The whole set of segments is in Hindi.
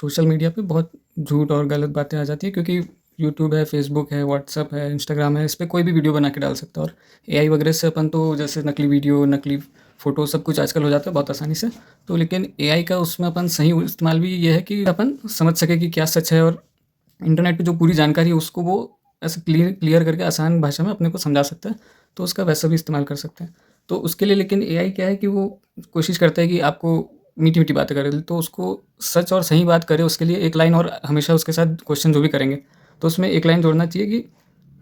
सोशल मीडिया पे बहुत झूठ और गलत बातें आ जाती हैं, क्योंकि यूट्यूब है, फ़ेसबुक है, व्हाट्सएप है, इंस्टाग्राम है, इस पे कोई भी वीडियो बना के डाल सकता है। और एआई वगैरह से अपन तो जैसे नकली वीडियो, नकली फ़ोटो सब कुछ आजकल हो जाता है बहुत आसानी से। तो लेकिन एआई का उसमें अपन सही इस्तेमाल भी ये है कि अपन समझ सकें कि क्या सच है, और इंटरनेट पे जो पूरी जानकारी है उसको वो ऐसे क्लियर क्लियर करके आसान भाषा में अपने को समझा सकता है, तो उसका वैसा भी इस्तेमाल कर सकते हैं। तो उसके लिए लेकिन एआई क्या है कि वो कोशिश करता है कि आपको मीठी-मीठी बातें करे, तो उसको सच और सही बात करे उसके लिए एक लाइन और हमेशा उसके साथ क्वेश्चन जो भी करेंगे, तो उसमें एक लाइन जोड़ना चाहिए कि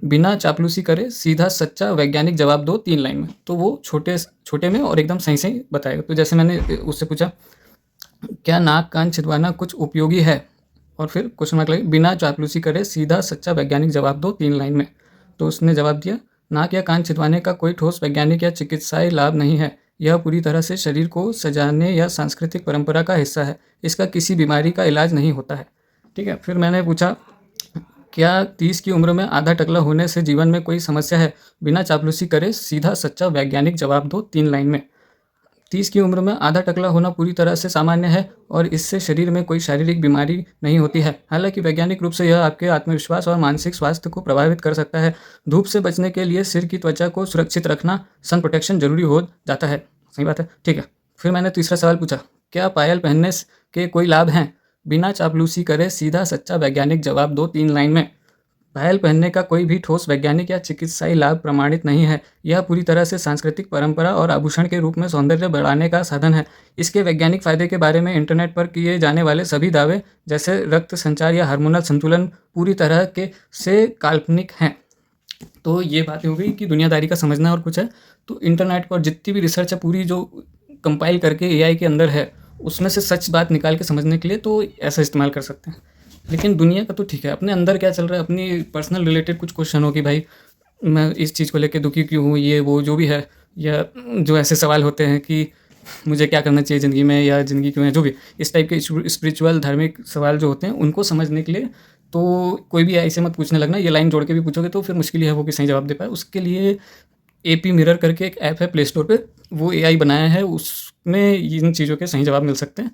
बिना चापलूसी करे सीधा सच्चा वैज्ञानिक जवाब दो 3 लाइन में। तो वो छोटे में और एकदम सही-सही बताएगा। तो जैसे मैंने उससे पूछा, क्या नाक कान छिदवाना कुछ उपयोगी है? और फिर क्वेश्चन मार्क लगे, बिना चापलूसी करे सीधा सच्चा वैज्ञानिक जवाब दो 3 लाइन में। तो उसने जवाब दिया, नाक या कान छिदवाने का कोई ठोस वैज्ञानिक या चिकित्साई लाभ नहीं है। यह पूरी तरह से शरीर को सजाने या सांस्कृतिक परंपरा का हिस्सा है। इसका किसी बीमारी का इलाज नहीं होता है। ठीक है, फिर मैंने पूछा, क्या 30 की उम्र में आधा टकला होने से जीवन में कोई समस्या है? बिना चापलूसी करे सीधा सच्चा वैज्ञानिक जवाब दो 3 लाइन में। 30 की उम्र में आधा टकला होना पूरी तरह से सामान्य है और इससे शरीर में कोई शारीरिक बीमारी नहीं होती है। हालांकि वैज्ञानिक रूप से यह आपके आत्मविश्वास और मानसिक स्वास्थ्य को प्रभावित कर सकता है। धूप से बचने के लिए सिर की त्वचा को सुरक्षित रखना, सन प्रोटेक्शन जरूरी हो जाता है। सही बात है, ठीक है। फिर मैंने तीसरा सवाल पूछा, क्या पायल पहनने के कोई लाभ हैं? बिना चापलूसी करे सीधा सच्चा वैज्ञानिक जवाब दो 3 लाइन में। पायल पहनने का कोई भी ठोस वैज्ञानिक या चिकित्साई लाभ प्रमाणित नहीं है। यह पूरी तरह से सांस्कृतिक परंपरा और आभूषण के रूप में सौंदर्य बढ़ाने का साधन है। इसके वैज्ञानिक फायदे के बारे में इंटरनेट पर किए जाने वाले सभी दावे, जैसे रक्त संचार या हार्मोनल संतुलन, पूरी तरह के से काल्पनिक हैं। तो ये बातें हो गई कि दुनियादारी का समझना और कुछ है। तो इंटरनेट पर जितनी भी रिसर्च है पूरी जो कंपाइल करके एआई के अंदर है, उसमें से सच बात निकाल के समझने के लिए तो ऐसा इस्तेमाल कर सकते हैं। लेकिन दुनिया का तो ठीक है, अपने अंदर क्या चल रहा है, अपनी पर्सनल रिलेटेड कुछ क्वेश्चन हो कि भाई मैं इस चीज़ को लेके दुखी क्यों हूँ, ये वो जो भी है, या जो ऐसे सवाल होते हैं कि मुझे क्या करना चाहिए ज़िंदगी में, या ज़िंदगी क्यों है, जो भी इस टाइप के स्पिरिचुअल धार्मिक सवाल जो होते हैं उनको समझने के लिए तो कोई भी ऐसे मत पूछने लगना। ये लाइन जोड़ के भी पूछोगे तो फिर मुश्किल ही है वो कि सही जवाब दे पाए। उसके लिए एपी मिरर करके एक ऐप है प्ले स्टोर पे, वो एआई बनाया है, उसमें इन चीज़ों के सही जवाब मिल सकते हैं।